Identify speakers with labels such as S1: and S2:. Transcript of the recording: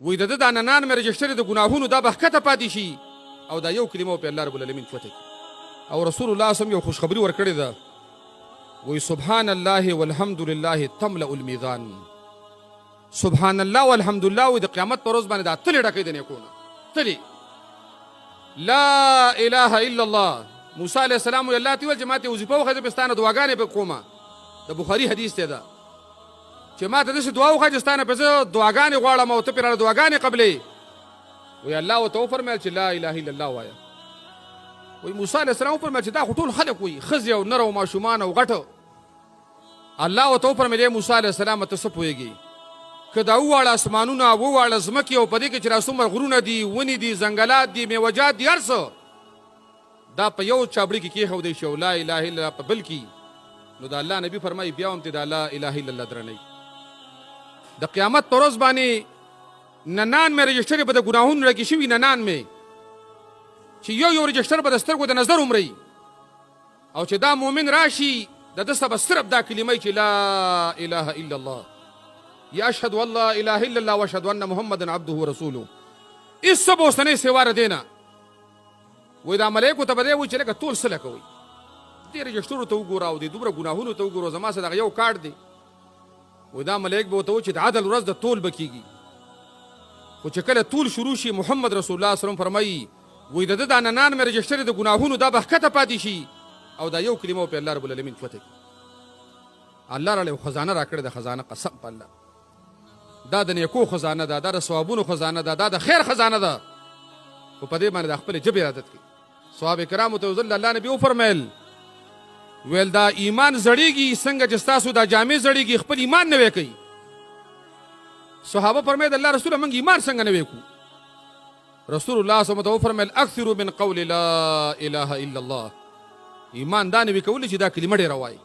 S1: وایي د ده دا ننان مې رجسټر د ګناهونو دا به ښکته پاتې شي او دا یو کلمه په الله رب العالمین فتح کړي. او رسول الله صلی الله علیه وسلم یو خوشخبري ورکړې ده، وایي سبحان الله والحمد لله تملأ الميزان. سبحان الله والحمد لله وایي د قیامت په ورځ باندې دا تلې ډکې د نیکونه تلې. لا اله الا الله. موسی علیه السلام وایي الله ته ویل چې ما ته وظیفه وښیه په ستانه دعاګانې به کومه. د بخاري حدیث دی ده چې ما ته داسې دعا وښیه چې ستانه پې زه دعاګانې غواړم او ته پرې راله دعاګانې قبلې. وایي الله ورته وفرمیل چې لا اله الا الله وایه. وایي موسی علیه السلام وفرمیل چې دا خو ټول خلک وایي، ښځې او نر او ماشومان او غټه. الله ورته وفرمیل ای موسی علیه السلام ته څه پوهېږي که دا وواړه اسمانونه وواړه ځمکې او په دې کې چې را څومره غرونه دي، ونې دي، ځنګلات دي، میوجات دي، هر څه دا په یو چابړي کې کېښودی شي او لا اله الا الله په بل کې، نو د الله نبي فرمایي بیا هم ته دا لا اله الا الله درنوي. د قیامت په ورځ باندې ننان مې رجسټر به د ګناهونو ډکې شوي، ننان مې چې یو رجسټر به د سترګو د نظر عمري او چې دا مؤمن راشي د ده څه به صرف دا کلمه چې لا اله الا الله یا اشهد ان لا اله الا الله واشهد ان محمدا عبده ورسوله. هېڅ څه به اوسنۍ سوا د دې نه. وایي دا ملایکو ته به دی وایي چې لکه ټول څه لکه وایي دې رجسټرو ته وګوره او دې دومره ګناهونو ته وګوره، زما سره دغه یو کارډ دی. وایي دا ملایک به ورته وایي چې د عدل ورځ د طول به کېږي، خو چې کله طول شروع شي محمد رسول الله صلی الله علیه وسلم فرمایي وایي د ده دا ننان مې رجسټر د ګناهونو دا به ښکته پاتې شي او دا یو کلمه په الله رب العالمین فتح کړي. الله راله یو خزانه راکړې ده، خزانه قسم په الله دا د نیکو خزانه ده، دا د ثوابونو خزانه ده، دا د خیر خزانه ده، خو په دې باندې د خپلې ژبې عادت کوي. صحابه کرامو ته وزل الله نبي وفرمیل ویل دا ایمان زړیږي څنګه چې ستاسو دا جامې زړیږي، خپل ایمان نوی کوي. صحابه فرمایي د الله رسوله موږ ایمان څنګه نوی کړو؟ رسول الله صلی الله علیه وسلم وفرمیل اکثروا من قول لا اله الا الله. ایمان دا نوی کولی چې دا کلمه ډېره وایي.